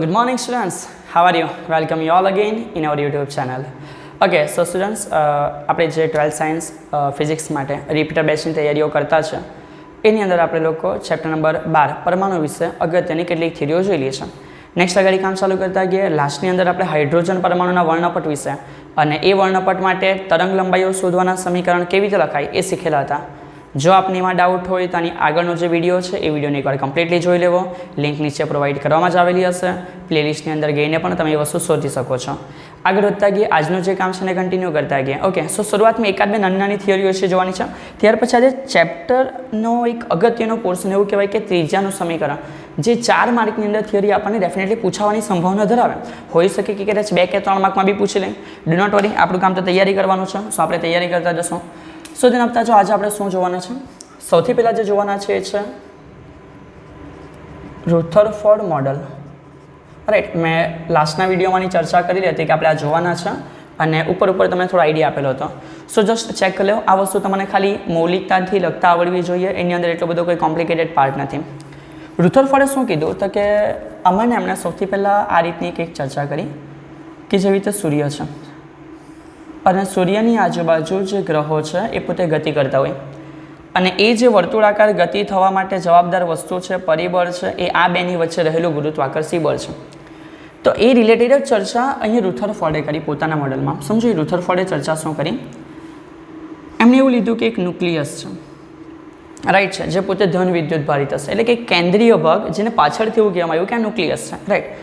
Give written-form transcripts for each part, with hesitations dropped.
good morning students. How are you? Welcome you all again in our YouTube channel. Okay, so students, આપણે જે 12th science physics માટે repeater બેચની તૈયારીઓ કરતા છે એની અંદર આપણે લોકો ચેપ્ટર નંબર 12 પરમાણુ વિશે અગત્યની કેટલીક થિયરીઓ જોઈ લઈએ છીએ. નેક્સ્ટ આગળ કામ ચાલુ કરતા ગયા લાસ્ટની અંદર આપણે હાઇડ્રોજન પરમાણુના વર્ણપટ વિશે અને એ વર્ણપટ માટે તરંગ લંબાઈઓ શોધવાના સમીકરણ કેવી રીતે લખાય એ શીખેલા હતા. જો આપને એમાં ડાઉટ હોય તો આની આગળનો જે વિડીયો છે એ વિડીયોને એકવાર કમ્પ્લીટલી જોઈ લેવો. લિંક નીચે પ્રોવાઈડ કરવામાં જ આવેલી હશે. પ્લેલિસ્ટની અંદર ગઈને પણ તમે એ વસ્તુ શોધી શકો છો. આગળ વધતા ગયા આજનું જે કામ છે એને કન્ટિન્યુ કરતા ગયા. ઓકે, સો શરૂઆતમાં એકાદ બે નાની નાની થિયરીઓ છે જોવાની છે. ત્યાર પછી આજે ચેપ્ટરનો એક અગત્યનો પોર્શન એવું કહેવાય કે ત્રિજ્યાનું સમીકરણ, જે 4 માર્કની અંદર થિયરી આપણને ડેફિનેટલી પૂછવાની સંભાવના ધરાવે. હોઈ શકે કે કદાચ 2 કે 3 માર્કમાં બી પૂછી લે. ડુ નોટ વરી, આપણું કામ તો તૈયારી કરવાનું છે. સો આપણે તૈયારી કરતા જશું. સો તેને આપતા જો આજે આપણે શું જોવાના છે, સૌથી પહેલાં જે જોવાના છે એ છે રુથરફોર્ડ મોડલ. રાઈટ, મેં લાસ્ટના વિડીયોમાંની ચર્ચા કરેલી હતી કે આપણે આ જોવાના છે અને ઉપર તમને થોડો આઈડિયા આપેલો હતો. સો જસ્ટ ચેક કરી લો. આ વસ્તુ તમને ખાલી મૌલિકતાથી લખતા આવડવી જોઈએ. એની અંદર એટલો બધો કોઈ કોમ્પ્લિકેટેડ પાર્ટ નથી. રુથરફોર્ડે શું કીધું તો કે અમને એમણે સૌથી પહેલાં આ રીતની એક ચર્ચા કરી કે જેવી રીતે સૂર્ય છે અને સૂર્યની આજુબાજુ જે ગ્રહો છે એ પોતે ગતિ કરતા હોય અને એ જે વર્તુળાકાર ગતિ થવા માટે જવાબદાર વસ્તુ છે, પરિબળ છે, એ આ બેની વચ્ચે રહેલું ગુરુત્વાકર્ષી બળ છે. તો એ રિલેટેડ ચર્ચા અહીં રુથરફોર્ડે કરી પોતાના મોડલમાં. સમજો એ રુથરફોર્ડે ચર્ચા શું કરી, એમણે એવું લીધું કે એક ન્યુક્લિયસ છે, રાઈટ, છે જે પોતે ધન વિદ્યુત ભારિત હશે, એટલે કે કેન્દ્રીય ભાગ, જેને પાછળથી એવું કહેવામાં આવ્યું કે આ ન્યુક્લિયસ છે, રાઈટ.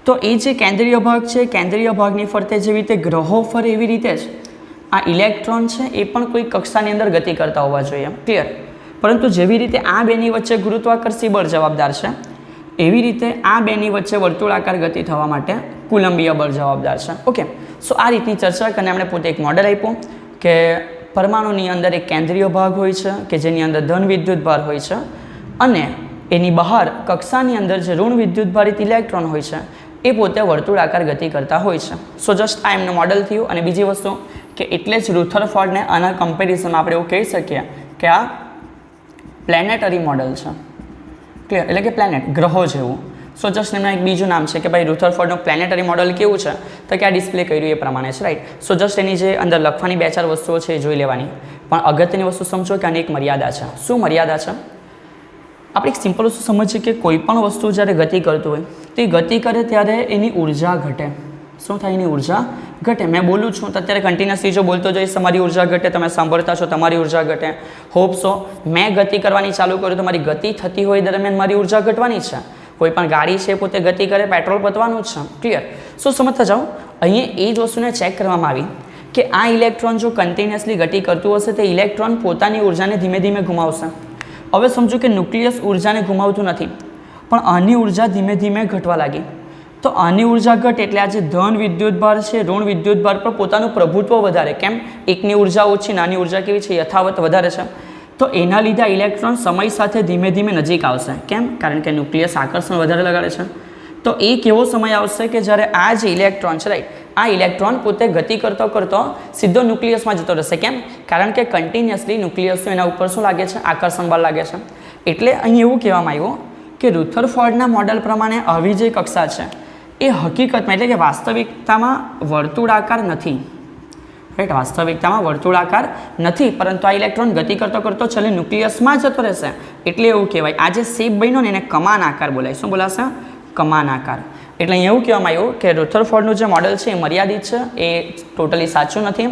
તો એ જે કેન્દ્રીય ભાગ છે, કેન્દ્રીય ભાગની ફરતે જેવી રીતે ગ્રહો ફરે એવી રીતે જ આ ઇલેક્ટ્રોન છે એ પણ કોઈ કક્ષાની અંદર ગતિ કરતા હોવા જોઈએ. ક્લિયર? પરંતુ જેવી રીતે આ બેની વચ્ચે ગુરુત્વાકર્ષી બળ જવાબદાર છે એવી રીતે આ બેની વચ્ચે વર્તુળાકાર ગતિ થવા માટે કુલંબીય બળ જવાબદાર છે. ઓકે, સો આ રીતની ચર્ચા કરીને એમણે પોતે એક મોડેલ આપ્યું કે પરમાણુની અંદર એક કેન્દ્રીય ભાગ હોય છે કે જેની અંદર ધન વિદ્યુત ભાર હોય છે અને એની બહાર કક્ષાની અંદર જે ઋણ વિદ્યુત ભારિત ઇલેક્ટ્રોન હોય છે એ પોતે વર્તુળાકાર ગતિ કરતા હોય છે. સો જસ્ટ આ એમનું મોડલ થયું. અને બીજી વસ્તુ કે એટલે જ રુથરફોર્ડને આના કમ્પેરિઝનમાં આપણે એવું કહી શકીએ કે આ પ્લેનેટરી મોડલ છે. ક્લિયર? એટલે કે પ્લેનેટ, ગ્રહો જેવું. સો જસ્ટ એમના એક બીજું નામ છે કે ભાઈ રુથરફોર્ડનું પ્લેનેટરી મોડલ કેવું છે તો કે આ ડિસ્પ્લે કર્યું એ પ્રમાણે છે, રાઈટ. સો જસ્ટ એની જે અંદર લખવાની 2-4 વસ્તુઓ છે એ જોઈ લેવાની. પણ અગત્યની વસ્તુ સમજો કે આની એક મર્યાદા છે. શું મર્યાદા છે? આપણે એક સિમ્પલ વસ્તુ સમજીએ કે કોઈ પણ વસ્તુ જ્યારે ગતિ કરતું હોય તો એ ગતિ કરે ત્યારે એની ઉર્જા ઘટે. શું થાય? એની ઉર્જા ઘટે. મેં બોલું છું તો અત્યારે કન્ટિન્યુઅસલી જો બોલતો જઈશ તમારી ઉર્જા ઘટે, તમે સાંભળતા છો તમારી ઉર્જા ઘટે. હોપ સો મેં ગતિ કરવાની ચાલુ કર્યું તો મારી ગતિ થતી હોય દરમિયાન મારી ઉર્જા ઘટવાની છે. કોઈ પણ ગાડી છે પોતે ગતિ કરે, પેટ્રોલ પતવાનું જ છે. ક્લિયર? શું સમજતા જાઓ, અહીંયા એ જ વસ્તુને ચેક કરવામાં આવી કે આ ઇલેક્ટ્રોન જો કન્ટિન્યુઅસલી ગતિ કરતું હશે તો ઇલેક્ટ્રોન પોતાની ઉર્જાને ધીમે ધીમે ગુમાવશે. હવે સમજો કે ન્યુક્લિયસ ઉર્જાને ગુમાવતું નથી પણ આની ઉર્જા ધીમે ધીમે ઘટવા લાગી. તો આની ઉર્જા ઘટે એટલે આ જે ધન વિદ્યુતભાર છે, ઋણ વિદ્યુતભાર પર પોતાનું પ્રભુત્વ વધારે. કેમ? એકની ઉર્જા ઓછી, નાની ઉર્જા કેવી છે? યથાવત વધારે છે. તો એના લીધે ઇલેક્ટ્રોન સમય સાથે ધીમે ધીમે નજીક આવશે. કેમ? કારણ કે ન્યુક્લિયસ આકર્ષણ વધારે લગાડે છે. તો એ કેવો સમય આવશે કે જ્યારે આ જે ઇલેક્ટ્રોન છે, રાઈટ, આ ઇલેક્ટ્રોન પોતે ગતિ કરતો કરતો સીધો ન્યુક્લિયસમાં જતો રહેશે. કેમ? કારણ કે કન્ટિન્યુઅસલી ન્યુક્લિયસનું એના ઉપર શું લાગે છે? આકર્ષણ બળ લાગે છે. એટલે અહીં એવું કહેવામાં આવ્યું કે રુથરફોર્ડના મોડલ પ્રમાણે આવી જે કક્ષા છે એ હકીકતમાં એટલે કે વાસ્તવિકતામાં વર્તુળાકાર નથી. રાઈટ, વાસ્તવિકતામાં વર્તુળાકાર નથી, પરંતુ આ ઇલેક્ટ્રોન ગતિ કરતો કરતો છેલ્લે ન્યુક્લિયસમાં જતો રહેશે. એટલે એવું કહેવાય આ જે શેપ બન્યો ને એને કમાન આકાર બોલાય. શું બોલાશે? કમાન આકાર. એટલે અહીં એવું કહેવામાં આવ્યું કે રુથરફોર્ડનું જે મોડલ છે એ મર્યાદિત છે, એ ટોટલી સાચું નથી.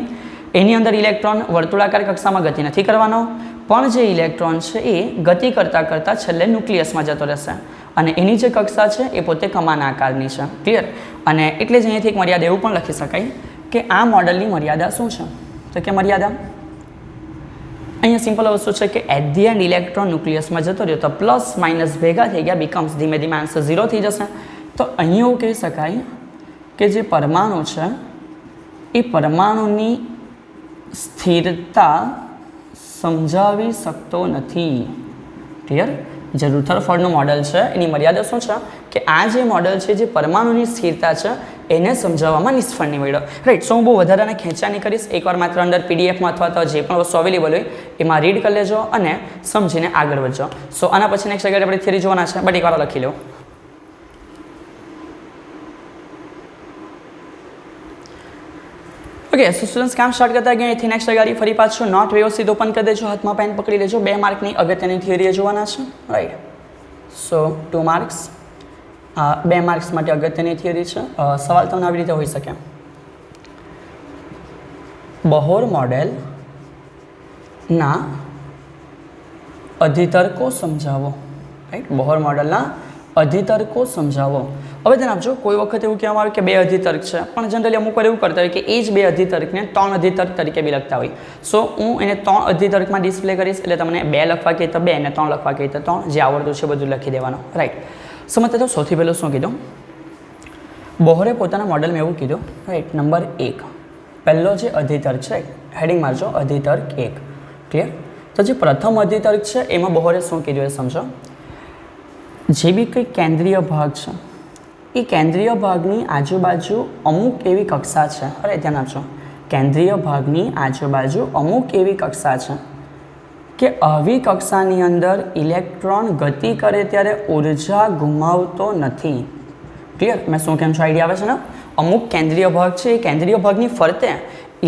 એની અંદર ઇલેક્ટ્રોન વર્તુળાકાર કક્ષામાં ગતિ નથી કરવાનો, પણ જે ઇલેક્ટ્રોન છે એ ગતિ કરતાં કરતાં છેલ્લે ન્યુક્લિયસમાં જતો રહેશે અને એની જે કક્ષા છે એ પોતે કમાન આકારની છે. ક્લિયર? અને એટલે જ અહીંયાથી એક મર્યાદા એવું પણ લખી શકાય કે આ મોડલની મર્યાદા શું છે તો કે મર્યાદા અહીંયા સિમ્પલ વસ્તુ છે કે એટ ધી એન્ડ ઇલેક્ટ્રોન ન્યુક્લિયસમાં જતો રહ્યો તો પ્લસ માઇનસ ભેગા થઈ ગયા, બીકમ્સ ધીમે ધીમે આન્સર 0 થઈ જશે. તો અહીં એવું કહી શકાય કે જે પરમાણુ છે એ પરમાણુની સ્થિરતા સમજાવી શકતો નથી. ક્લિયર? જે રુથરફોર્ડનું મોડલ છે એની મર્યાદા શું છે કે આ જે મોડલ છે જે પરમાણુની સ્થિરતા છે એને સમજાવવામાં નિષ્ફળ નીવડ્યો. રાઈટ. સો હું બહુ વધારાને ખેંચા નહીં કરીશ. એકવાર માત્ર અંદર પીડીએફમાં અથવા તો જે પણ વસ્તુ અવેલેબલ હોય એમાં રીડ કરી લેજો અને સમજીને આગળ વધજો. સો આના પછી નેક્સ્ટ આગળ આપણે થિયરી જોવાના છે, બટ એકવાર લખી લો. ઓકે સો સ્ટુડન્ટ્સ કામ સ્ટાર્ટ કરતા ગયા અહીંથી નેક્સ્ટ ગાડી ફરી પાછું નોટ વ્યવસ્થિત ઓપન કરી દેજો, હાથમાં પેન પકડી લેજો. 2 માર્કની અગત્યની થિયરી જોવાના છે, રાઈટ. સો 2 માર્ક્સ, 2 માર્ક્સ માટે અગત્યની થિયરી છે. સવાલ તમને આવી રીતે હોઈ શકે, બોહર મોડેલના અધિતર્કો સમજાવો, રાઈટ. બોહર મોડેલના અધિતર્કો સમજાવો. હવે ધ્યાન આપજો, કોઈ વખત એવું કહેવામાં આવે કે 2 અધિતર્ક છે, પણ જનરલી અમુક વાર એવું કરતા હોય કે એ જ 2 અધિતર્કને 3 અધિતર્ક તરીકે બી લખતા હોય. સો હું એને 3 અધિતર્કમાં ડિસ્પ્લે કરીશ, એટલે તમને 2 લખવા કહીએ તો 2 અને 3 લખવા કહીએ તો 3, જે આવડતું છે બધું લખી દેવાનું, રાઈટ. સમજતા તો સૌથી પહેલું શું કીધું, બોહરે પોતાના મોડેલમાં એવું કીધું, રાઈટ. નંબર 1 પહેલો જે અધિતર્ક છે, હેડિંગ મારજો, અધિતર્ક 1, ક્લિયર. તો જે પ્રથમ અધિતર્ક છે એમાં બોહરે શું કીધું એ સમજો. જે બી કંઈ કેન્દ્રીય ભાગ છે એ કેન્દ્રીય ભાગની આજુબાજુ અમુક એવી કક્ષા છે, અરે ધ્યાન આપજો, કેન્દ્રીય ભાગની આજુબાજુ અમુક એવી કક્ષા છે કે આવી કક્ષાની અંદર ઇલેક્ટ્રોન ગતિ કરે ત્યારે ઉર્જા ગુમાવતો નથી. ક્લિયર, મેં શું કેમ છું, આઈડિયા આવે છે ને. અમુક કેન્દ્રીય ભાગ છે, એ કેન્દ્રીય ભાગની ફરતે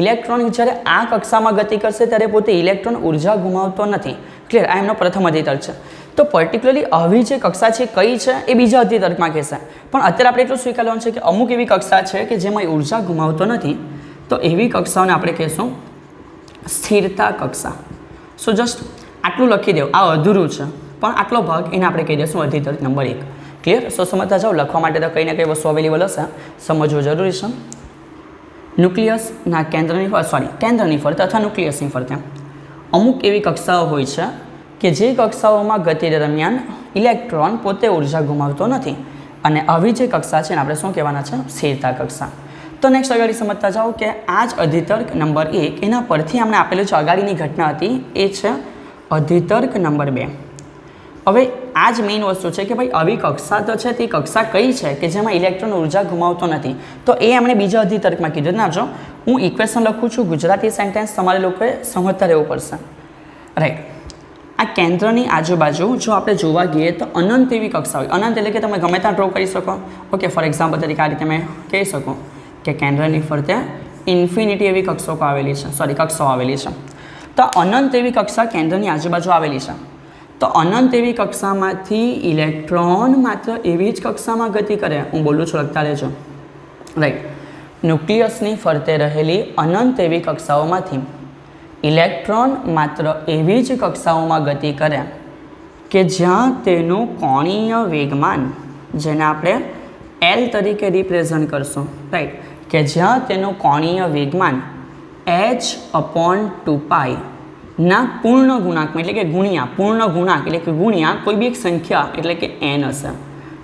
ઇલેક્ટ્રોન જ્યારે આ કક્ષામાં ગતિ કરશે ત્યારે પોતે ઇલેક્ટ્રોન ઉર્જા ગુમાવતો નથી. ક્લિયર, આ એમનો પ્રથમ અધિતર્ક છે. તો પર્ટિક્યુલરલી આવી જે કક્ષા છે કઈ છે એ બીજા અધિતર્કમાં કહેશે, પણ અત્યારે આપણે એટલું સ્વીકાર લેવાનું છે કે અમુક એવી કક્ષા છે કે જેમાં ઉર્જા ગુમાવતો નથી. તો એવી કક્ષાઓને આપણે કહીશું સ્થિરતા કક્ષા. સો જસ્ટ આટલું લખી દેવું, આ અધૂરું છે પણ આટલો ભાગ એને આપણે કહી દઈશું અધિતર્ક નંબર 1. ક્લિયર. સો સમજતા જાઓ, લખવા માટે તો કંઈ ને કંઈ વસ્તુ અવેલેબલ હશે, સમજવું જરૂરી છે. ન્યુક્લિયસના કેન્દ્રની ફરતે અથવા ન્યુક્લિયસની ફરતે અમુક એવી કક્ષાઓ હોય છે કે જે કક્ષાઓમાં ગતિ દરમિયાન ઇલેક્ટ્રોન પોતે ઉર્જા ગુમાવતો નથી, અને આવી જે કક્ષા છે એને આપણે શું કહેવાના છે, સ્થિરતા કક્ષા. તો નેક્સ્ટ અગાડી સમજતા જાઓ કે આ જ અધિતર્ક નંબર 1 એના પરથી આપણે આપેલું છે, અગાડીની ઘટના હતી એ છે અધિતર્ક નંબર 2. હવે આ જ મેઇન વસ્તુ છે કે ભાઈ આવી કક્ષા તો છે, તે કક્ષા કઈ છે કે જેમાં ઇલેક્ટ્રોન ઉર્જા ગુમાવતો નથી. તો એ એમણે બીજા અધિતર્કમાં કીધું. નાખજો, હું ઇક્વેશન લખું છું, ગુજરાતી સેન્ટેન્સ તમારે લોકોએ સમજતા રહેવું પડશે, રાઈટ. આ કેન્દ્રની આજુબાજુ જો આપણે જોવા જઈએ તો અનંત એવી કક્ષા હોય. અનંત એટલે કે તમે ગમે ત્યાં ડ્રો કરી શકો. ઓકે, ફોર એક્ઝામ્પલ તરીકે આ રીતે મેં કહી શકું કે કેન્દ્રની ફરતે ઇન્ફિનિટી એવી કક્ષાઓ આવેલી છે. તો અનંત એવી કક્ષા કેન્દ્રની આજુબાજુ આવેલી છે. તો અનંત એવી કક્ષામાંથી ઇલેક્ટ્રોન માત્ર એવી જ કક્ષામાં ગતિ કરે. હું બોલું છું, લખતા રહેજો, રાઈટ. ન્યુક્લિયસની ફરતે રહેલી અનંત એવી કક્ષાઓમાંથી ઇલેક્ટ્રોન માત્ર એવી જ કક્ષાઓમાં ગતિ કરે કે જ્યાં તેનું કોણીય વેગમાન, જેને આપણે L તરીકે રિપ્રેઝન્ટ કરશું, રાઈટ, કે જ્યાં તેનું કોણીય વેગમાન h/2π ના પૂર્ણ ગુણાંકમાં, એટલે કે ગુણ્યા પૂર્ણ ગુણાંક એટલે કે ગુણ્યા કોઈ બી એક સંખ્યા એટલે કે n હશે.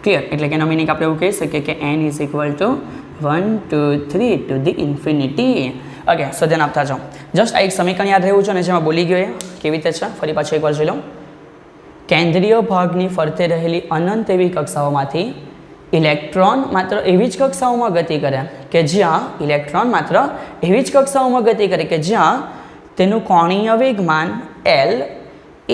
ક્લિયર, એટલે કે એનો મિનિંગ આપણે એવું કહી શકીએ કે n = 1 2 3 to the infinity. Okay, સો ધ્યાન આપતા જાઓ. જસ્ટ આ એક સમીકરણ યાદ રહેવું છે ને, જેમાં બોલી ગયો એ કેવી રીતે છે ફરી પાછું એકવાર જોઈ લો. કેન્દ્રીય ભાગની ફરતે રહેલી અનંત એવી કક્ષાઓમાંથી ઇલેક્ટ્રોન માત્ર એવી જ કક્ષાઓમાં ગતિ કરે કે જ્યાં તેનું કોણીય વેગમાન L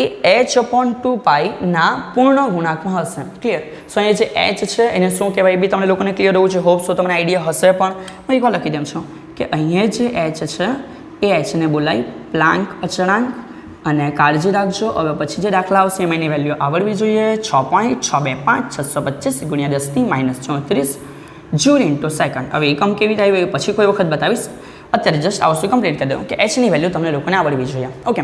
એ h/2π ના પૂર્ણ ગુણાંકમાં હશે. ક્લિયર. સો અહીંયા જે h છે એને શું કહેવાય એ બી તમને લોકોને ક્લિયર હોવું છે. હોપ સો તમને આઈડિયા હશે, પણ હું એકવાર લખી દઉં છું કે અહીંયા જે h છે એ hને બોલાય પ્લાન્ક અચળાંક. અને કાળજી રાખજો, હવે પછી જે દાખલા આવશે એમાં એની વેલ્યુ આવડવી જોઈએ. 6.625 625 × 10⁻³ જૂલ × સેકન્ડ. હવે એકમ કેવી થાય એ પછી કોઈ વખત બતાવીશ, અત્યારે જસ્ટ આવશું કમ્પ્લીટ કરી દઉં કે hની વેલ્યુ તમને લોકોને આવડવી જોઈએ. ઓકે,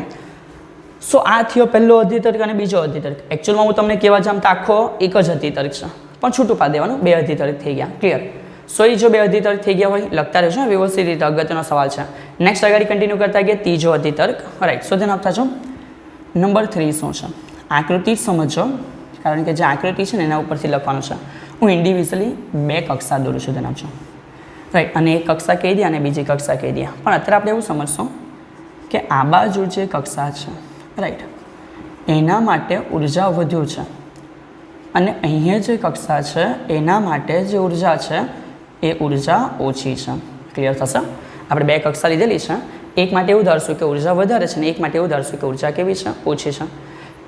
સો આ થયો પહેલો અધિતર્ક અને બીજો અધિતર્ક. એકચ્યુઅલમાં હું તમને કહેવા જામ તો આખો એક જ અધિતર્ક છે, પણ છૂટું પાડી દેવાનું, 2 અધિતર્ક થઈ ગયા. ક્લિયર. સો એ જો 2 અધિતર્ક થઈ ગયા હોય લખતા રહેજો, વ્યવસ્થિત રીતે અગત્યનો સવાલ છે. નેક્સ્ટ આગળ કન્ટિન્યુ કરતા ગયા ત્રીજો અધિતર્ક, રાઈટ. સો ધ્યાન આપતા છો. નંબર 3 શું છે, આકૃતિ જ સમજો, કારણ કે જે આકૃતિ છે ને એના ઉપરથી લખવાનું છે. હું ઇન્ડિવિજ્યુઅલી 2 કક્ષા દોરું છું, ધ્યાન આપજો, રાઈટ. અને એક કક્ષા કહી દે અને બીજી કક્ષા કહી દે. પણ અત્યારે આપણે એવું સમજશું કે આ બાજુ જે કક્ષા છે, રાઈટ, એના માટે ઉર્જા વધુ છે, અને અહીંયા જે કક્ષા છે એના માટે જે ઉર્જા છે એ ઉર્જા ઓછી છે. ક્લિયર થશે. આપણે 2 કક્ષા લીધેલી છે, એક માટે એવું ધારશું કે ઉર્જા વધારે છે અને એક માટે એવું ધારશું કે ઉર્જા કેવી છે, ઓછી છે.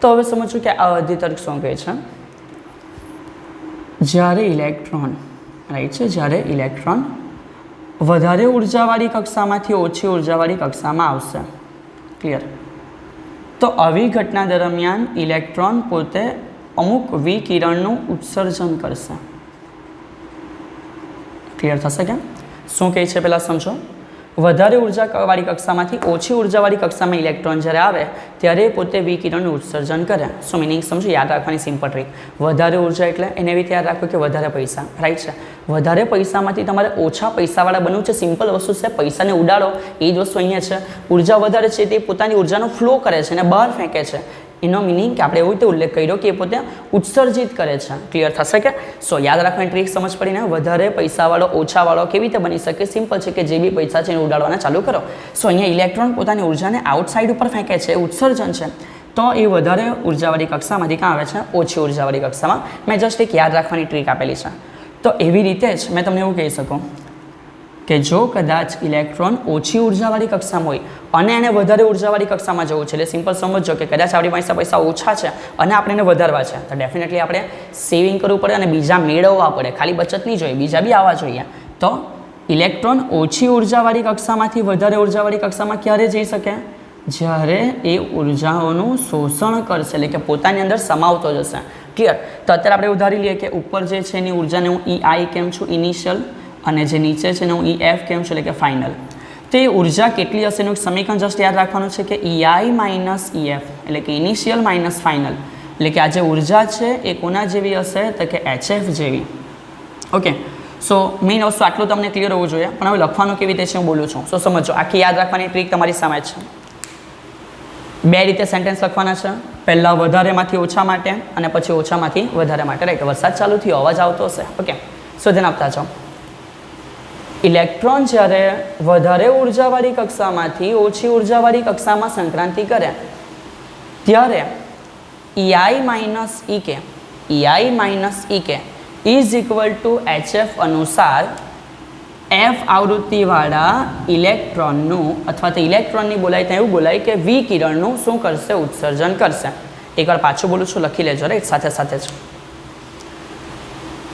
તો હવે સમજવું કે આ અધિતર્ક શું કહે છે. જ્યારે ઇલેક્ટ્રોન, રાઈટ છે, જ્યારે ઇલેક્ટ્રોન વધારે ઉર્જાવાળી કક્ષામાંથી ઓછી ઉર્જાવાળી કક્ષામાં આવશે. ક્લિયર? તો આવી ઘટના દરમિયાન ઇલેક્ટ્રોન પોતે અમુક વિકિરણનું ઉત્સર્જન કરશે. ક્લિયર થશે કે શું કહે છે પહેલાં સમજો. વધારે ઉર્જાવાળી કક્ષામાંથી ઓછી ઉર્જાવાળી કક્ષામાં ઇલેક્ટ્રોન જ્યારે આવે ત્યારે પોતે વિકિરણનું ઉત્સર્જન કરે. શું મિનિંગ સમજો? યાદ રાખવાની સિમ્પલ ટ્રીક. વધારે ઉર્જા એટલે એને એવી રીતે યાદ રાખો કે વધારે પૈસા, રાઈટ છે. વધારે પૈસામાંથી તમારે ઓછા પૈસાવાળા બનવું છે. સિમ્પલ વસ્તુ છે. પૈસાને ઉડાડો એ જ વસ્તુ અહીંયા છે. ઉર્જા વધારે છે તે પોતાની ઉર્જાનો ફ્લો કરે છે અને બહાર ફેંકે છે. એનો મિનિંગ કે આપણે એવું રીતે ઉલ્લેખ કર્યો કે એ પોતે ઉત્સર્જિત કરે છે. ક્લિયર થશે કે? સો યાદ રાખવાની ટ્રીક સમજ પડીને. વધારે પૈસાવાળો ઓછાવાળો કેવી રીતે બની શકે? સિમ્પલ છે કે જે બી પૈસા છે એને ઉડાડવાના ચાલુ કરો. સો અહીંયા ઇલેક્ટ્રોન પોતાની ઉર્જાને આઉટસાઇડ ઉપર ફેંકે છે, ઉત્સર્જન છે. તો એ વધારે ઉર્જાવાળી કક્ષામાંથી ક્યાં આવે છે? ઓછી ઉર્જાવાળી કક્ષામાં. મેં જસ્ટ એક યાદ રાખવાની ટ્રીક આપેલી છે. તો એવી રીતે જ મેં તમને એવું કહી શકું કે જો કદાચ ઇલેક્ટ્રોન ઓછી ઉર્જાવાળી કક્ષામાં હોય અને એને વધારે ઉર્જાવાળી કક્ષામાં જવું છે, એટલે સિમ્પલ સમજો કે કદાચ આપણી પાસે પૈસા ઓછા છે અને આપણે એને વધારવા છે, તો ડેફિનેટલી આપણે સેવિંગ કરવું પડે અને બીજા મેળવવા પડે. ખાલી બચત નહીં જોઈએ, બીજા બી આવવા જોઈએ. તો ઇલેક્ટ્રોન ઓછી ઉર્જાવાળી કક્ષામાંથી વધારે ઉર્જાવાળી કક્ષામાં ક્યારે જઈ શકે? જ્યારે એ ઉર્જાઓનું શોષણ કરશે, એટલે કે પોતાની અંદર સમાવતો જશે. ક્લિયર? તો અત્યારે આપણે ઉધારી લઈએ કે ઉપર જે છે એની ઉર્જાને હું EI કેમ છું? ઇનિશિયલ. અને જે નીચે છે ને હું EF કેમ છું? એટલે કે ફાઇનલ. તો એ ઉર્જા કેટલી હશે એનું સમીકરણ જસ્ટ યાદ રાખવાનું છે કે EI માઇનસ EF એટલે કે ઇનિશિયલ માઇનસ ફાઇનલ. એટલે કે આ જે ઉર્જા છે એ કોના જેવી હશે? તો કે HF જેવી. ઓકે, સો મેઇન વસ્તુ આટલું તમને ક્લિયર હોવું જોઈએ. પણ હવે લખવાનું કેવી રીતે છે હું બોલું છું. સો સમજો, આખી યાદ રાખવાની ટ્રીક તમારી સામે છે. બે રીતે સેન્ટેન્સ લખવાના છે. પહેલાં વધારેમાંથી ઓછા માટે અને પછી ઓછામાંથી વધારે માટે. રાઈટ? વરસાદ ચાલુ થયો, અવાજ આવતો હશે. ઓકે, સો ધ્યાન આપતા જાઓ. ઇલેક્ટ્રોન જ્યારે વધારે ઉર્જાવાળી કક્ષામાંથી ઓછી ઉર્જાવાળી કક્ષામાં સંક્રાંતિ કરે ત્યારે EI minus EK is equal two HF અનુસાર F આવૃત્તિવાળા ઇલેક્ટ્રોનનું અથવા તો ઇલેક્ટ્રોનની બોલાય ત્યાં એવું બોલાય કે વિકિરણનું શું કરશે? ઉત્સર્જન કરશે. એકવાર પાછું બોલું છું, લખી લેજો. રાઈટ? સાથે સાથે જ.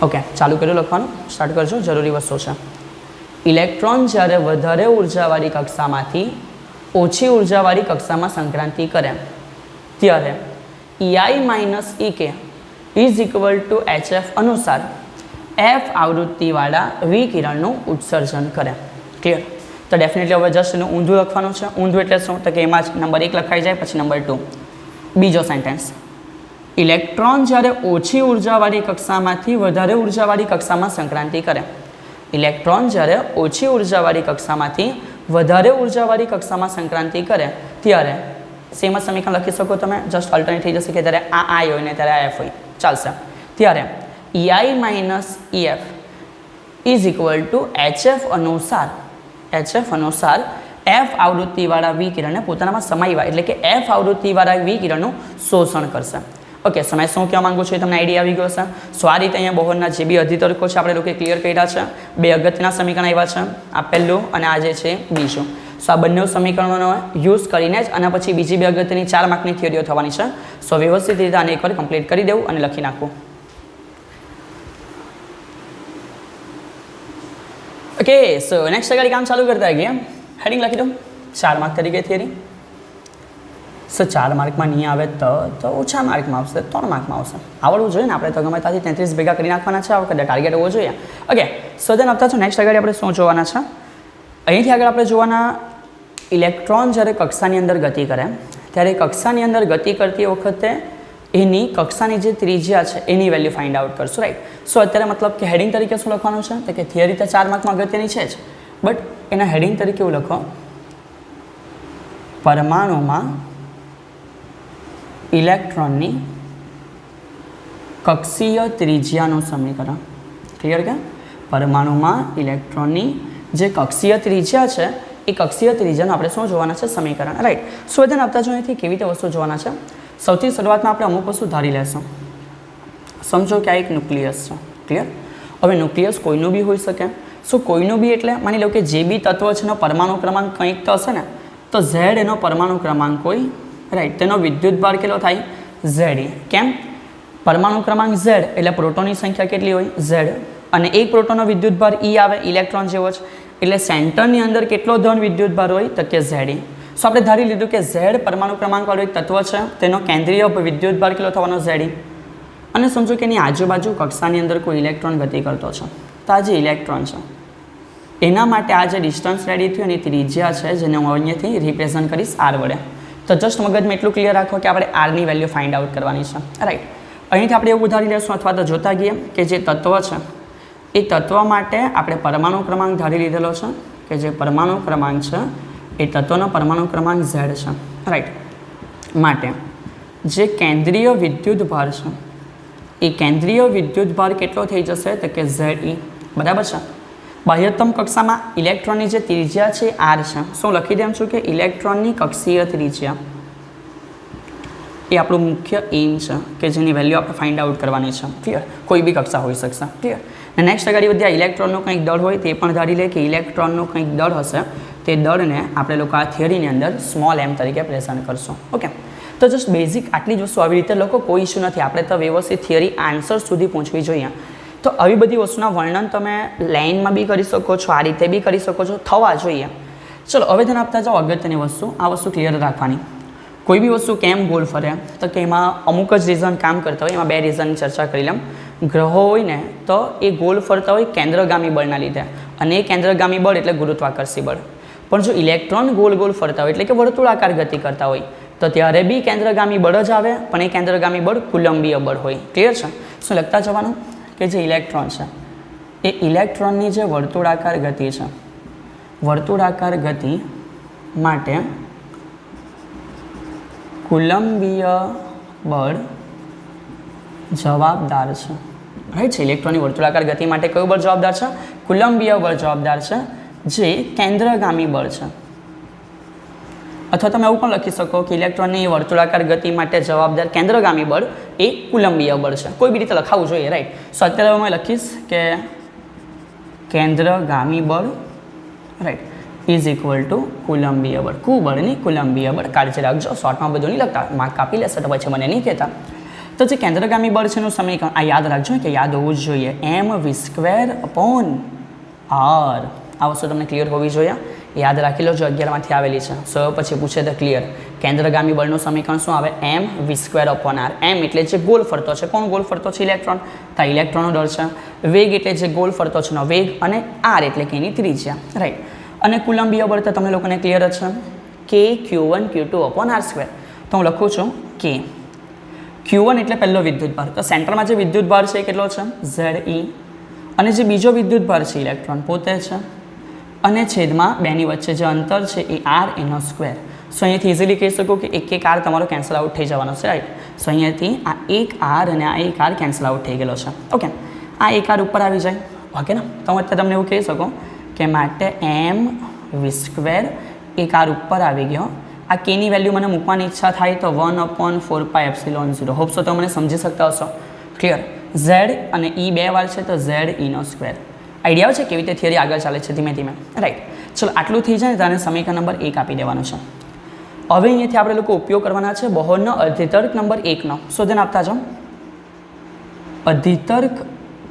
ઓકે, ચાલુ કર્યું લખવાનું, સ્ટાર્ટ કરજો. જરૂરી વસ્તુ છે. ઇલેક્ટ્રોન જ્યારે વધારે ઉર્જાવાળી કક્ષામાંથી ઓછી ઉર્જાવાળી કક્ષામાં સંક્રાંતિ કરે ત્યારે EI minus EK is equal two HF અનુસાર F આવૃત્તિવાળા વિકિરણનું ઉત્સર્જન કરે. ક્લિયર? તો ડેફિનેટલી હવે જસ્ટ એનું ઊંધું લખવાનું છે. ઊંધું એટલે શું? તો કે એમાં જ નંબર 1 લખાઈ જાય, પછી નંબર 2. બીજો સેન્ટેન્સ, ઇલેક્ટ્રોન જ્યારે ઓછી ઉર્જાવાળી કક્ષામાંથી વધારે ઉર્જાવાળી કક્ષામાં સંક્રાંતિ કરે. ઇલેક્ટ્રોન જ્યારે ઓછી ઉર્જાવાળી કક્ષામાંથી વધારે ઉર્જાવાળી કક્ષામાં સંક્રાંતિ કરે ત્યારે સેમ જ સમીકરણ લખી શકો તમે. જસ્ટ અલ્ટરનેટ થઈ જશે કે ત્યારે આ I હોય ને ત્યારે આ F હોય, ચાલશે. ત્યારે EI minus EF is equal two HF અનુસાર F આવૃત્તિવાળા વિકિરણને પોતાનામાં સમાવવા, એટલે કે F આવૃત્તિવાળા વિકિરણનું શોષણ કરશે. ઓકે, સો મેં શું કહેવા માંગુ છું એ તમને આઈડિયા આવી ગયો હશે. સો આ રીતે અહીંયા બોહરના જે બી અધિતર્કો છે આપણે લોકોએ ક્લિયર કર્યા છે. બે અગત્યના સમીકરણ આવ્યા છે, આ પહેલું અને આ જે છે બીજું. સો આ બંને સમીકરણોનો યુઝ કરીને જ અને પછી બીજી બે અગત્યની 4 માર્કની થિયરીઓ થવાની છે. સો વ્યવસ્થિત રીતે આને એકવાર કમ્પ્લીટ કરી દેવું અને લખી નાખવું. ઓકે, સો નેક્સ્ટ આગળ કામ ચાલુ કરતા ગયા. હેડિંગ લખી દો 4 માર્ક તરીકે થિયરી. સો 4 માર્કમાં નહીં આવે તો ઓછા માર્કમાં આવશે, 3 માર્કમાં આવશે. આવડવું જોઈએ ને, આપણે તો ગમે ત્યાંથી 33 ભેગા કરી નાખવાના છે. આ વખતે ટાર્ગેટ હોવો જોઈએ. ઓકે, સો ધેન આપતા છો નેક્સ્ટ આગળ આપણે શું જોવાના છે? અહીંથી આગળ આપણે જોવાના ઇલેક્ટ્રોન જ્યારે કક્ષાની અંદર ગતિ કરે ત્યારે કક્ષાની અંદર ગતિ કરતી વખતે એની કક્ષાની જે ત્રિજ્યા છે એની વેલ્યુ ફાઇન્ડ આઉટ કરશું. રાઈટ? સો અત્યારે મતલબ કે હેડિંગ તરીકે શું લખવાનું છે? તો કે થિયરી તો 4 માર્કમાં અગત્યની છે જ, બટ એના હેડિંગ તરીકે એવું લખો, પરમાણુમાં ઇલેક્ટ્રોનની કક્ષીય ત્રિજ્યાનું સમીકરણ. ક્લિયર કે? પરમાણુમાં ઇલેક્ટ્રોનની જે કક્ષીય ત્રિજ્યા છે એ કક્ષીય ત્રિજ્યાનું આપણે શું જોવાના છે? સમીકરણ. રાઈટ? સો ધ્યાન આપતા જો અહીંથી કેવી રીતે વસ્તુ જોવાના છે. સૌથી શરૂઆતમાં આપણે અમુક વસ્તુ ધારી લેશું. સમજો કે આ એક ન્યુક્લિયસ છે. ક્લિયર? હવે ન્યુક્લિયસ કોઈનું બી હોઈ શકે. સો કોઈનું બી એટલે માની લો કે જે બી તત્વ છે એનો પરમાણુ ક્રમાંક કંઈક તો હશે ને, તો Z એનો પરમાણુ ક્રમાંક હોય. રાઈટ? તેનો વિદ્યુતભાર કેટલો થાય? Ze. કેમ? પરમાણુ ક્રમાંક Z એટલે પ્રોટોનની સંખ્યા કેટલી હોય? Z. અને એક પ્રોટોનનો વિદ્યુતભાર E આવે, ઇલેક્ટ્રોન જેવો જ. એટલે સેન્ટરની અંદર કેટલો ધન વિદ્યુતભાર હોય તો કે Ze. સો આપણે ધારી લીધું કે Z પરમાણુ ક્રમાંકવાળું એક તત્વ છે, તેનો કેન્દ્રીય વિદ્યુતભાર કેટલો થવાનો Ze. અને સમજો કે એની આજુબાજુ કક્ષાની અંદર કોઈ ઇલેક્ટ્રોન ગતિ કરતો છે, તો આ જે ઇલેક્ટ્રોન છે એના માટે આ જે ડિસ્ટન્સ રેડી થયું એની ત્રિજ્યા છે, જેને હું અહીંયાથી રિપ્રેઝન્ટ કરીશ R વડે. તો જસ્ટ મગજમાં એટલું ક્લિયર રાખો કે આપણે આરની વેલ્યુ ફાઇન્ડ આઉટ કરવાની છે, રાઈટ. અહીંથી આપણે એવું ધારી લઈશું અથવા તો જોતા ગઈએ કે જે તત્વ છે એ તત્વ માટે આપણે પરમાણુ ક્રમાંક ધારી લીધેલો છે, કે જે પરમાણુ ક્રમાંક છે એ તત્વનો પરમાણુ ક્રમાંક Z છે, રાઈટ. માટે જે કેન્દ્રીય વિદ્યુતભાર છે એ કેન્દ્રીય વિદ્યુતભાર કેટલો થઈ જશે તો કે Ze. બરાબર છે. બાહ્યતમ કક્ષામાં ઇલેક્ટ્રોનની જે ત્રિજ્યા છે R છે. શું લખી દેમ છું કે ઇલેક્ટ્રોનની કક્ષીય ત્રિજ્યા એ આપણું મુખ્ય એમ છે, કે જેની વેલ્યુ આપણે ફાઇન્ડ આઉટ કરવાની છે. ક્લિયર? કોઈ બી કક્ષા હોઈ શકશે. ક્લિયર? અને નેક્સ્ટ આગળ વધ્યા ઇલેક્ટ્રોનનું કંઈક દળ હોય તે પણ ધારી લે કે ઇલેક્ટ્રોનનું કંઈક દળ હશે, તે દળને આપણે લોકો આ થિયરીની અંદર સ્મોલ m તરીકે પ્રેઝન્ટ કરશું. ઓકે, તો જસ્ટ બેઝિક આટલી જ વસ્તુ આવી રીતે લોકો કોઈ ઇશ્યુ નથી, આપણે તો વ્યવસ્થિત થિયરી આન્સર સુધી પહોંચવી જોઈએ. તો આવી બધી વસ્તુના વર્ણન તમે લાઇનમાં બી કરી શકો છો, આ રીતે બી કરી શકો છો, થવા જોઈએ. ચલો હવે ધ્યાન આપતા જાઓ અગત્યની વસ્તુ, આ વસ્તુ ક્લિયર રાખવાની. કોઈ બી વસ્તુ કેમ ગોળ ફરે તો કે એમાં અમુક જ રીઝન કામ કરતા હોય. એમાં બે રીઝનની ચર્ચા કરી લઉં. ગ્રહો હોય ને તો એ ગોળ ફરતા હોય કેન્દ્રગામી બળના લીધે, અને એ કેન્દ્રગામી બળ એટલે ગુરુત્વાકર્ષી બળ. પણ જો ઇલેક્ટ્રોન ગોળ ગોળ ફરતા હોય એટલે કે વર્તુળાકાર ગતિ કરતા હોય તો ત્યારે બી કેન્દ્રગામી બળ જ આવે, પણ એ કેન્દ્રગામી બળ કુલંબીય બળ હોય. ક્લિયર છે? શું લખતા જવાનું કે જે ઇલેક્ટ્રોન છે એ ઇલેક્ટ્રોનની જે વર્તુળાકાર ગતિ છે, વર્તુળાકાર ગતિ માટે કુલંબીય બળ જવાબદાર છે, રાઈટ છે. ઇલેક્ટ્રોનની વર્તુળાકાર ગતિ માટે કયું બળ જવાબદાર છે? કુલંબીય બળ જવાબદાર છે, જે કેન્દ્રગામી બળ છે. અથવા તમે એવું પણ લખી શકો કે ઇલેક્ટ્રોનની વર્તુળાકાર ગતિ માટે જવાબદાર કેન્દ્રગામી બળ એ કુલંબીય બળ છે. કોઈ બી રીતે લખાવવું જોઈએ, રાઈટ. સો અત્યારે હું લખીશ કે કેન્દ્રગામી બળ, રાઈટ, ઇઝ ઇક્વલ ટુ કુલંબીય બળ. કુબળની કુલંબીય બળ. કાળજી રાખજો, શોર્ટમાં બધું નહીં લખતા, માર્ક કાપી લેશે તો પછી મને નહીં કહેતા. તો જે કેન્દ્રગામી બળ છે એનું સમીકરણ આ યાદ રાખજો, કે યાદ હોવું જ જોઈએ, mv²/r. આ વસ્તુ તમને ક્લિયર હોવી જોઈએ, યાદ રાખી લો. જો 11માંથી આવેલી છે, સો પછી પૂછે તો ક્લિયર. કેન્દ્રગામી બળનું સમીકરણ શું આવે? mv²/r. m એટલે જે ગોળ ફરતો છે, કોણ ગોળ ફરતો છે? ઇલેક્ટ્રોન. તો ઇલેક્ટ્રોનનો દળ છે. વેગ એટલે જે ગોળ ફરતો છે એનો વેગ, અને r એટલે કે એની ત્રિજ્યા, રાઈટ. અને કુલંબીય બળ તો તમને લોકોને ક્લિયર જ છે, k q1q2/r². તો હું લખું છું k. q1 એટલે પહેલો વિદ્યુતભાર, તો સેન્ટરમાં જે વિદ્યુતભાર છે એ કેટલો છે? Ze. અને જે બીજો વિદ્યુતભાર છે ઇલેક્ટ્રોન પોતે છે, અને છેદમાં બેની વચ્ચે જે અંતર છે એ r એનો સ્ક્વેર. સો અહીંયાથી ઇઝીલી કહી શકો કે એક એક r તમારો કેન્સલ આઉટ થઈ જવાનો છે, રાઈટ. સો અહીંયાથી આ એક r અને આ એક r કેન્સલ આઉટ થઈ ગયેલો છે. ઓકે, આ એક r ઉપર આવી જાય. ઓકે ને? તો હું અત્યારે તમને એવું કહી શકો કે માટે mv² એક r ઉપર આવી ગયો. આ k ની વેલ્યુ મને મૂકવાની ઈચ્છા થાય તો 1/4πε0. હોપ સો તો મને સમજી શકતા હશો. ક્લિયર? Z અને e બે વાર છે તો Ze². આઈડિયા આવે છે કેવી રીતે થિયરી આગળ ચાલે છે ધીમે ધીમે, રાઈટ. ચલો આટલું થઈ જાય ત્યારે સમીકરણ નંબર 1 આપી દેવાનું છે. હવે અહીંયાથી આપણે લોકો ઉપયોગ કરવાના છે બોહરનો અધિતર્ક નંબર 1નો. શોધન આપતા જાઓ. અધિતર્ક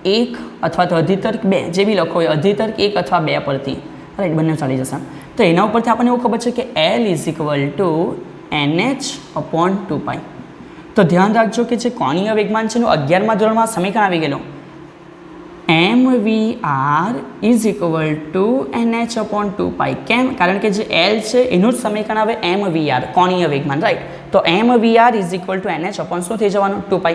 1 અથવા તો અધિતર્ક 2 જે બી લખો હોય, અધિતર્ક 1 અથવા 2 પરથી, રાઈટ, બંને ચાલી જશે. તો એના ઉપરથી આપણને એવું ખબર છે કે L = NH/2π. તો ધ્યાન રાખજો કે જે કોણીય વેગમાન છે એનું 11મા ધોરણમાં સમીકરણ આવી ગયેલું, mvr = NH/2π. કેમ? કારણ કે જે L છે એનું જ સમીકરણ આવે mvr, કોણીય વેગમાન, રાઈટ. તો mvr = NH/ શું થઈ જવાનું? 2π.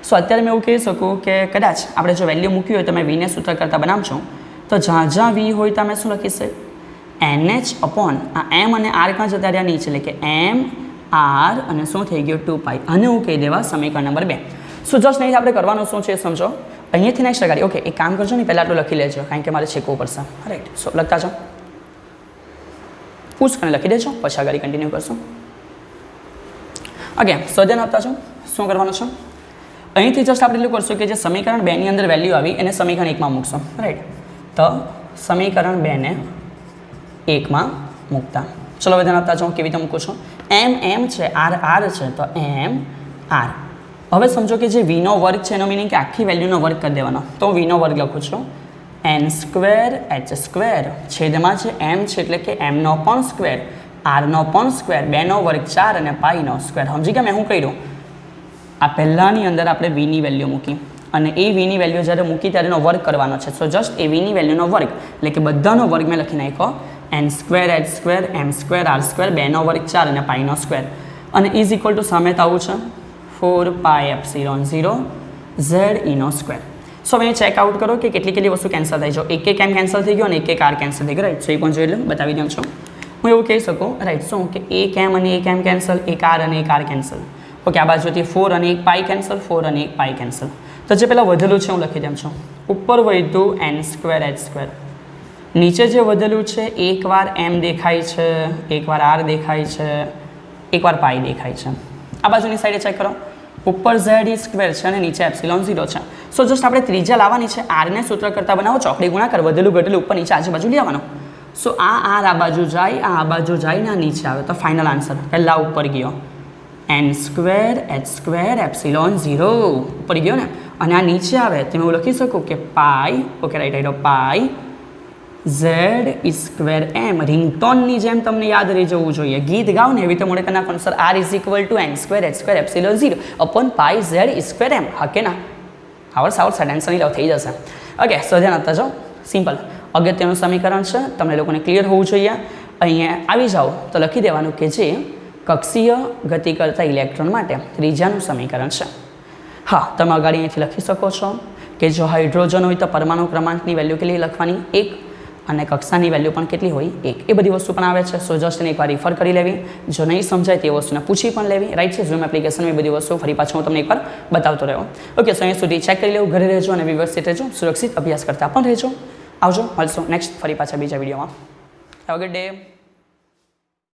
સો અત્યારે મેં એવું કહી શકું કે કદાચ આપણે જો વેલ્યુ મૂકી હોય તો મેં વીને સૂત્ર કરતાં બનાવજો, તો જ્યાં જ્યાં વી હોય તો અમે શું લખીશે? NH/ આ m અને r કાં જતા રહ્યા નીચે, એટલે કે m r અને શું થઈ ગયું? 2π. અને હું કહી દેવા સમીકરણ નંબર 2. સો જસ્ટ નહીં આપણે કરવાનું શું છે સમજો. અહીંયાથી નેક્સ્ટ ગાડી. ઓકે, એક કામ કરજો ને, પહેલાં આટલું લખી લેજો, કારણ કે મારે શીખવું પડશે, રાઈટ. સો લખતા જાઓ, પૂછ કરીને લખી દેજો, પછી આગળ કન્ટિન્યુ કરશું. ઓકે, સજન આપતા છો. શું કરવાનું છે અહીંથી? જસ્ટ આપણે એટલું કરશું કે જે સમીકરણ 2 ની અંદર વેલ્યુ આવી એને સમીકરણ 1માં મૂકશો, રાઈટ. તો સમીકરણ 2 ને 1માં મૂકતા. ચલો હવે ધ્યાન આપતા જાઓ કેવી રીતે મૂકું છું. m છે, r છે, તો m r. હવે સમજો કે જે વીનો વર્ગ છે એનો મિનિંગ કે આખી વેલ્યુનો વર્ગ કરી દેવાનો. તો હું વીનો વર્ગ લખું છું, એન સ્ક્વેર એચ સ્ક્વેર છેદમાં છે એમ છે એટલે કે એમનો પણ સ્ક્વેર, આરનો પણ સ્ક્વેર, 2નો વર્ગ 4 અને પાઈનો સ્ક્વેર. સમજી ગયા મેં શું કર્યું? આ પહેલાંની અંદર આપણે વીની વેલ્યુ મૂકી અને એ વીની વેલ્યુ જ્યારે મૂકી ત્યારે એનો વર્ગ કરવાનો છે. સો જસ્ટ એ વીની વેલ્યુનો વર્ગ એટલે કે બધાનો વર્ગ મેં લખી નાખ્યો એન સ્ક્વેર એચ સ્ક્વેર એમ સ્ક્વેર આર સ્ક્વેર 2નો વર્ગ 4 અને પાઈનો સ્ક્વેર અને ઇઝ ઇક્વલ ટુ સામે તો આવું છે 4 પાઈ એપ્સિલોન 0 ઝેડ ઈનો સ્ક્વેર. સો હવે ચેકઆઉટ કરો કે કેટલી વસ્તુ કેન્સલ થઈ છે. એક એમ કેન્સલ થઈ ગયો અને એક આર કેન્સલ થઈ ગયો, રાઈટ. સો એ પણ જોઈ લો, બતાવી દઉં છું. હું એવું કહી શકું, રાઈટ, શું કે એક એમ અને એક એમ કેન્સલ, એક આર અને એક આર કેન્સલ. ઓકે, આ બાજુથી 4 અને 1 પાઈ કેન્સલ, 4 અને 1 પાઈ કેન્સલ. તો જે પહેલાં વધેલું છે હું લખી દઉં છું. ઉપર વધ્યું એન સ્ક્વેર એચ સ્ક્વેર, નીચે જે વધેલું છે એકવાર એમ દેખાય છે, એકવાર આર દેખાય છે, એકવાર પાઈ દેખાય છે. આ બાજુની સાઈડે ચેક કરો, ઉપર ઝેડ ઈ સ્ક્વેર છે અને નીચે એપ્સિલોન 0 છે. સો જસ્ટ આપણે ત્રિજ્યા લાવવાની છે, આરને સૂત્ર કરતા બનાવો, ચોકડી ગુણાકાર, વધેલું ઘટેલું ઉપર નીચે આજુબાજુ લેવાનો. સો આ આર આ બાજુ જાય, આ બાજુ જાય ને આ નીચે આવે, તો ફાઇનલ આન્સર પહેલાં ઉપર ગયો n square H square epsilon 0 ઉપર ગયો ને, અને આ નીચે આવે તો હું લખી શકું કે પાઈ, ઓકે રાઈટ રાઈટ, પાઈ ઝેડ ઈ સ્ક્વેર એમ. રિંગટોનની જેમ તમને યાદ રહી જવું જોઈએ, ગીત ગાવ ને એવી રીતે મોડે કરી નાખવાનું sir. R is equal to N square H square epsilon 0 upon pi Z E square M. હા કે ના? આવડશે ટેન્શન નહીં લો, થઈ જશે. ઓકે, સો ધ્યાન આપતા જાઓ, સિમ્પલ અગત્યનું સમીકરણ છે, તમને લોકોને ક્લિયર હોવું જોઈએ. અહીંયા આવી જાઓ તો લખી દેવાનું કે જે કક્ષીય ગતિ કરતા ઇલેક્ટ્રોન માટે ત્રીજાનું સમીકરણ છે. હા, તમે આગળ અહીંયાથી લખી શકો છો કે જો હાઇડ્રોજન હોય તો પરમાણુ ક્રમાંકની વેલ્યુ કેટલી લખવાની? 1 અને કક્ષાની વેલ્યુ પણ કેટલી હોય? 1. એ બધી વસ્તુ પણ આવે છે. સો જસ્ટ એને એકવાર રિફર કરી લેવી, જો નહીં સમજાય તે વસ્તુને પૂછી પણ લેવી, રાઈટ છે. ઝૂમ એપ્લિકેશનમાં એ બધી વસ્તુ ફરી પાછું હું તમને એકવાર બતાવતો રહ્યો. ઓકે, સો અહીંયા સુધી ચેક કરી લેવું, ઘરે રહેજો અને વ્યવસ્થિત રહેજો, સુરક્ષિત અભ્યાસ કરતા પણ રહેજો. આવજો, મળશો નેક્સ્ટ ફરી પાછા બીજા વિડીયોમાં. Have a good day.